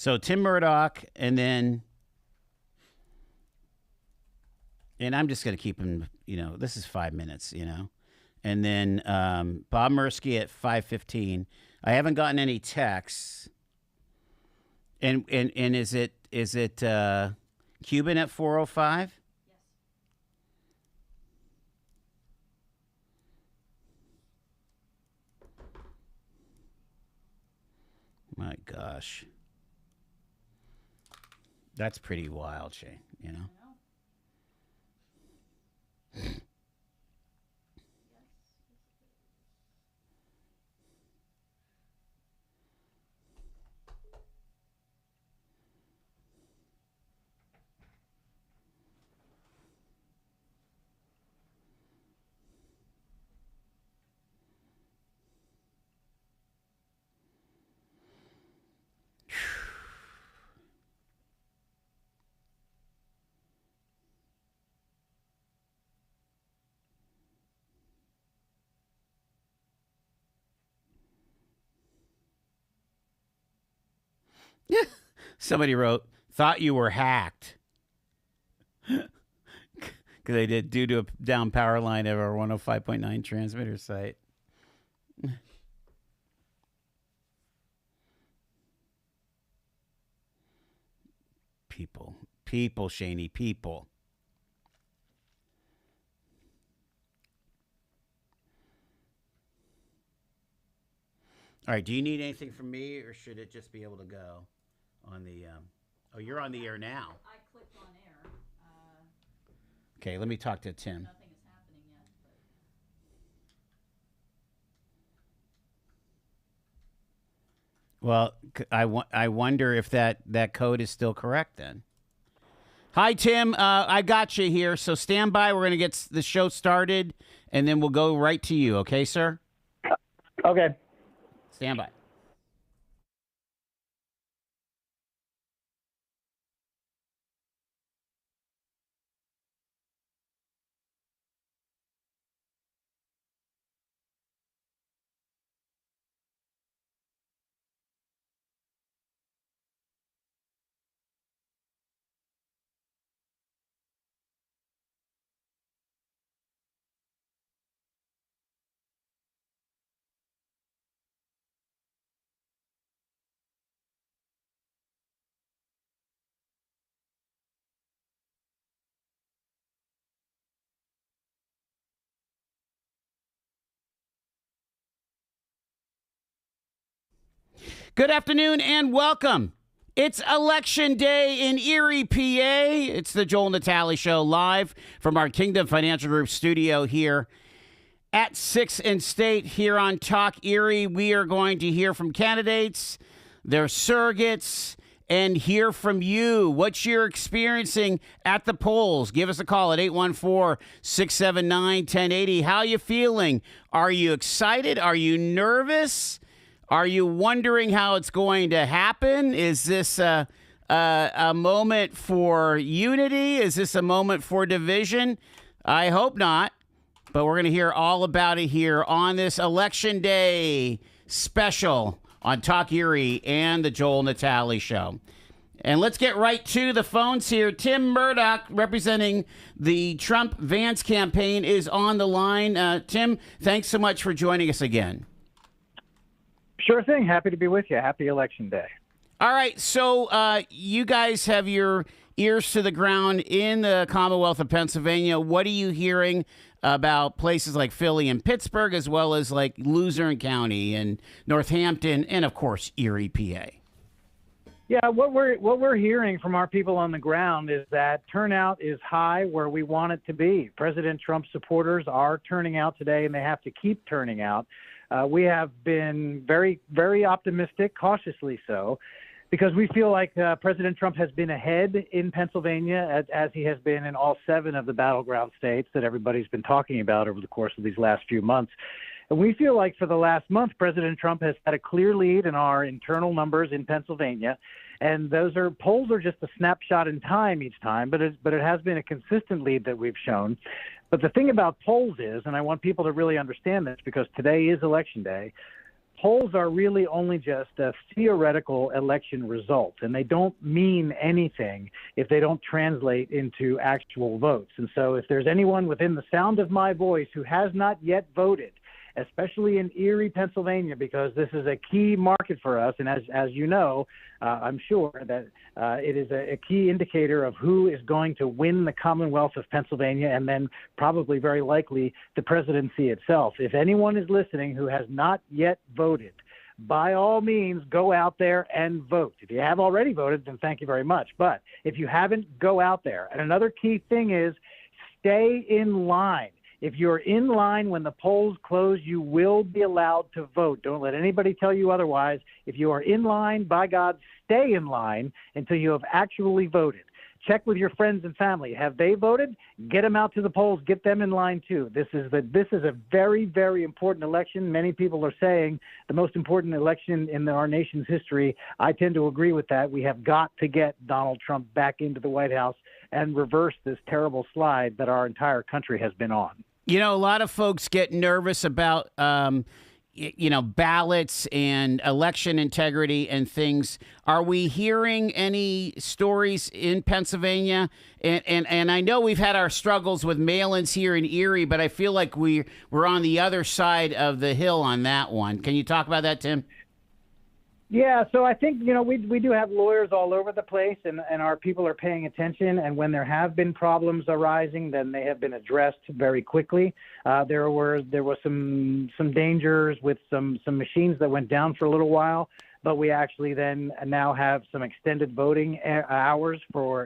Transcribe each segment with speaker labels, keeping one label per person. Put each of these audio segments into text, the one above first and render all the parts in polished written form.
Speaker 1: So Tim Murdoch, and I'm just going to keep him, this is 5 minutes, and then Bob Mursky at 5:15. I haven't gotten any texts. And is it Cuban at 4:05?
Speaker 2: Yes.
Speaker 1: My gosh. That's pretty wild, Shane,
Speaker 2: I know. Yes.
Speaker 1: Somebody wrote, thought you were hacked. Because they did due to a down power line of our 105.9 transmitter site. People, Shaney, people. All right, do you need anything from me, or should it just be able to go on the... you're on the air now.
Speaker 2: I clicked on air.
Speaker 1: Okay, let me talk to Tim.
Speaker 2: Nothing is happening yet.
Speaker 1: Well, I wonder if that code is still correct then. Hi, Tim. I got you here, so stand by. We're going to get the show started, and then we'll go right to you. Okay, sir?
Speaker 3: Okay.
Speaker 1: Stand by. Good afternoon and welcome. It's Election Day in Erie, PA. It's the Joel Natale Show live from our Kingdom Financial Group studio here at 6th and State here on Talk Erie. We are going to hear from candidates, their surrogates, and hear from you. What you're experiencing at the polls. Give us a call at 814-679-1080. How you feeling? Are you excited? Are you nervous? Are you wondering how it's going to happen? Is this a moment for unity? Is this a moment for division? I hope not, but we're going to hear all about it here on this Election Day special on Talk Erie and the Joel Natale Show. And let's get right to the phones here. Tim Murdoch, representing the Trump-Vance campaign, is on the line. Tim, thanks so much for joining us again.
Speaker 3: Sure thing. Happy to be with you. Happy Election Day.
Speaker 1: All right. So you guys have your ears to the ground in the Commonwealth of Pennsylvania. What are you hearing about places like Philly and Pittsburgh, as well as like Luzerne County and Northampton, and of course Erie, PA?
Speaker 3: Yeah, what we're hearing from our people on the ground is that turnout is high where we want it to be. President Trump supporters are turning out today, and they have to keep turning out. We have been very, very optimistic, cautiously so, because we feel like President Trump has been ahead in Pennsylvania, as he has been in all 7 of the battleground states that everybody's been talking about over the course of these last few months. And we feel like for the last month, President Trump has had a clear lead in our internal numbers in Pennsylvania. And polls are just a snapshot in time each time, but it has been a consistent lead that we've shown. But the thing about polls is, and I want people to really understand this because today is Election Day, polls are really only just a theoretical election result, and they don't mean anything if they don't translate into actual votes. And so if there's anyone within the sound of my voice who has not yet voted, especially in Erie, Pennsylvania, because this is a key market for us. And as you know, I'm sure that it is a key indicator of who is going to win the Commonwealth of Pennsylvania and then probably very likely the presidency itself. If anyone is listening who has not yet voted, by all means, go out there and vote. If you have already voted, then thank you very much. But if you haven't, go out there. And another key thing is stay in line. If you're in line when the polls close, you will be allowed to vote. Don't let anybody tell you otherwise. If you are in line, by God, stay in line until you have actually voted. Check with your friends and family. Have they voted? Get them out to the polls. Get them in line too. This is a very, very important election. Many people are saying the most important election in our nation's history. I tend to agree with that. We have got to get Donald Trump back into the White House and reverse this terrible slide that our entire country has been on.
Speaker 1: You know, a lot of folks get nervous about, ballots and election integrity and things. Are we hearing any stories in Pennsylvania? And I know we've had our struggles with mail-ins here in Erie, but I feel like we're on the other side of the hill on that one. Can you talk about that, Tim?
Speaker 3: Yeah, so I think, we do have lawyers all over the place, and our people are paying attention. And when there have been problems arising, then they have been addressed very quickly. There was some dangers with some machines that went down for a little while, but we actually then now have some extended voting hours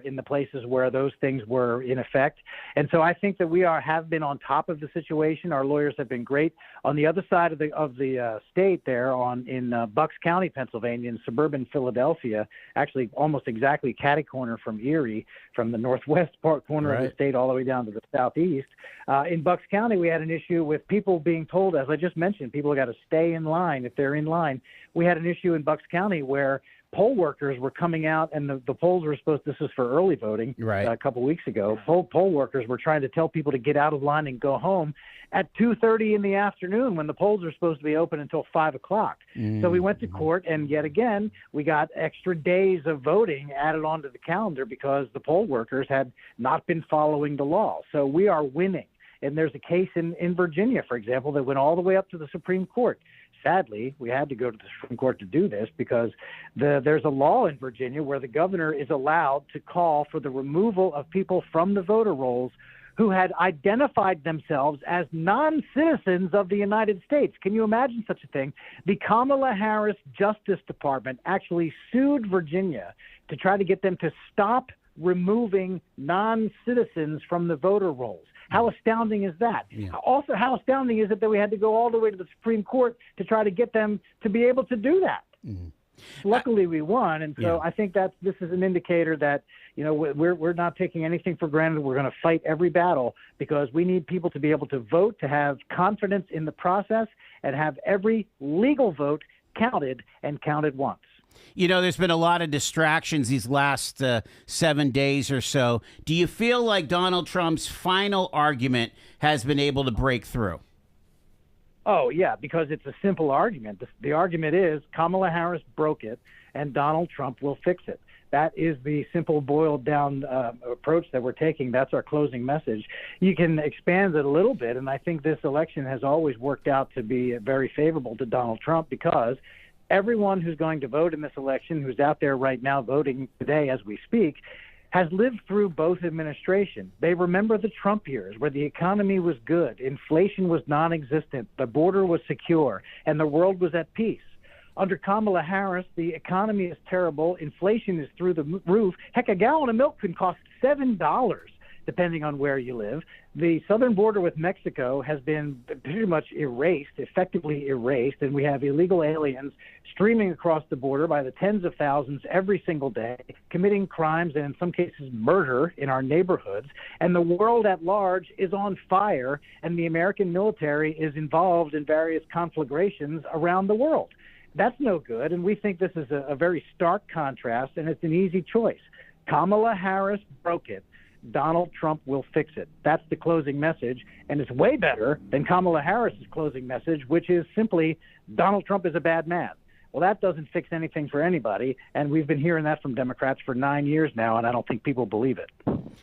Speaker 3: in the places where those things were in effect. And so I think that we have been on top of the situation. Our lawyers have been great. On the other side of the state there in Bucks County, Pennsylvania, in suburban Philadelphia, actually almost exactly catty-corner from Erie, from the northwest corner of the state all the way down to the southeast. In Bucks County, we had an issue with people being told, as I just mentioned, people have got to stay in line if they're in line. We had an issue in Bucks County where poll workers were coming out, and the polls were this was for early voting a couple weeks ago. Poll workers were trying to tell people to get out of line and go home at 2:30 in the afternoon when the polls are supposed to be open until 5 o'clock. So we went to court, and yet again, we got extra days of voting added onto the calendar because the poll workers had not been following the law. So we are winning. And there's a case in Virginia, for example, that went all the way up to the Supreme Court. Sadly, we had to go to the Supreme Court to do this because there's a law in Virginia where the governor is allowed to call for the removal of people from the voter rolls who had identified themselves as non-citizens of the United States. Can you imagine such a thing? The Kamala Harris Justice Department actually sued Virginia to try to get them to stop removing non-citizens from the voter rolls. How astounding is that? Yeah. Also, how astounding is it that we had to go all the way to the Supreme Court to try to get them to be able to do that? Mm-hmm. Luckily, we won, and so I think this is an indicator that we're not taking anything for granted. We're going to fight every battle because we need people to be able to vote, to have confidence in the process, and have every legal vote counted and counted once.
Speaker 1: There's been a lot of distractions these last 7 days or so. Do you feel like Donald Trump's final argument has been able to break through?
Speaker 3: Oh, yeah, because it's a simple argument. The argument is Kamala Harris broke it, and Donald Trump will fix it. That is the simple boiled down approach that we're taking. That's our closing message. You can expand it a little bit, and I think this election has always worked out to be very favorable to Donald Trump because everyone who's going to vote in this election, who's out there right now voting today as we speak, has lived through both administrations. They remember the Trump years where the economy was good, inflation was non-existent, the border was secure, and the world was at peace. Under Kamala Harris, the economy is terrible, inflation is through the roof. Heck, a gallon of milk can cost $7, depending on where you live. The southern border with Mexico has been pretty much effectively erased, and we have illegal aliens streaming across the border by the tens of thousands every single day, committing crimes and in some cases murder in our neighborhoods. And the world at large is on fire, and the American military is involved in various conflagrations around the world. That's no good, and we think this is a very stark contrast, and it's an easy choice. Kamala Harris broke it. Donald Trump will fix it. That's the closing message, and it's way better than Kamala Harris's closing message, which is simply Donald Trump is a bad man. Well, that doesn't fix anything for anybody, and we've been hearing that from Democrats for 9 years now, and I don't think people believe it.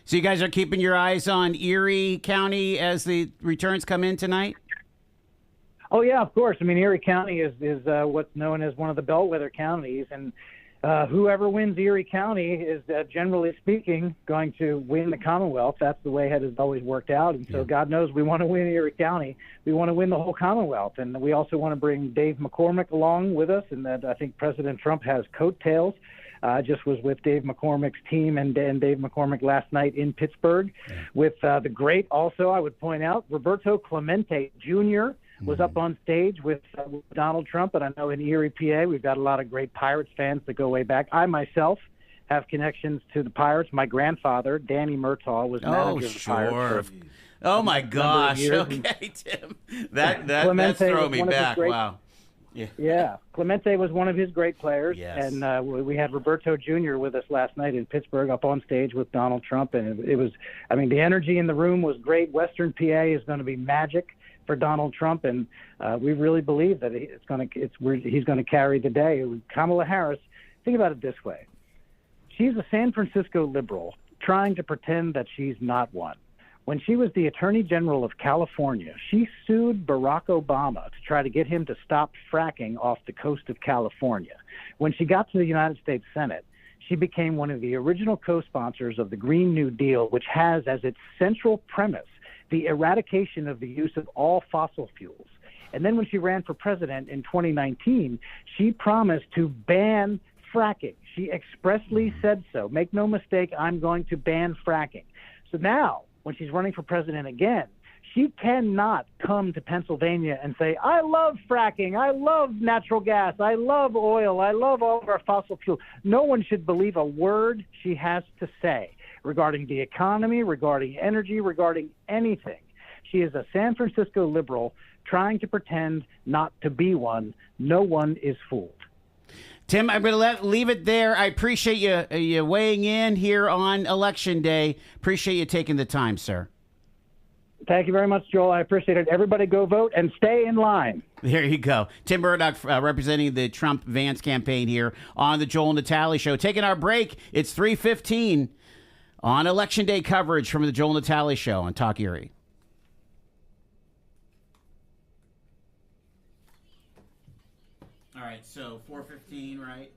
Speaker 1: So you guys are keeping your eyes on Erie County as the returns come in tonight?
Speaker 3: Oh, yeah, of course. I mean, Erie County is what's known as one of the bellwether counties, and whoever wins Erie County is, generally speaking, going to win the Commonwealth. That's the way it has always worked out. And so God knows we want to win Erie County. We want to win the whole Commonwealth. And we also want to bring Dave McCormick along with us. And that I think President Trump has coattails. I just was with Dave McCormick's team and Dave McCormick last night in Pittsburgh with the great, also, I would point out, Roberto Clemente Jr., was up on stage with Donald Trump, and I know in Erie, PA, we've got a lot of great Pirates fans that go way back. I myself have connections to the Pirates. My grandfather, Danny Murtaugh, was manager of the Pirates.
Speaker 1: Oh my gosh! Okay, Tim, that's throwing me back. Wow.
Speaker 3: Yeah, Clemente was one of his great players,
Speaker 1: yes.
Speaker 3: And we had Roberto Jr. with us last night in Pittsburgh, up on stage with Donald Trump, and it was, I mean, the energy in the room was great. Western PA is going to be magic for Donald Trump, and we really believe that he's going to carry the day. Kamala Harris, think about it this way: she's a San Francisco liberal trying to pretend that she's not one. When she was the Attorney General of California, she sued Barack Obama to try to get him to stop fracking off the coast of California. When she got to the United States Senate, she became one of the original co-sponsors of the Green New Deal, which has as its central premise the eradication of the use of all fossil fuels. And then when she ran for president in 2019, she promised to ban fracking. She expressly said so. Make no mistake, I'm going to ban fracking. So now, when she's running for president again, she cannot come to Pennsylvania and say, I love fracking, I love natural gas, I love oil, I love all of our fossil fuels. No one should believe a word she has to say regarding the economy, regarding energy, regarding anything. She is a San Francisco liberal trying to pretend not to be one. No one is fooled.
Speaker 1: Tim, I'm going to leave it there. I appreciate you weighing in here on Election Day. Appreciate you taking the time, sir.
Speaker 3: Thank you very much, Joel. I appreciate it. Everybody go vote and stay in line.
Speaker 1: There you go. Tim Murdoch representing the Trump-Vance campaign here on the Joel Natale Show. Taking our break. It's 3:15 on Election Day coverage from the Joel Natale Show on Talk Erie. All right, so 4:15, right?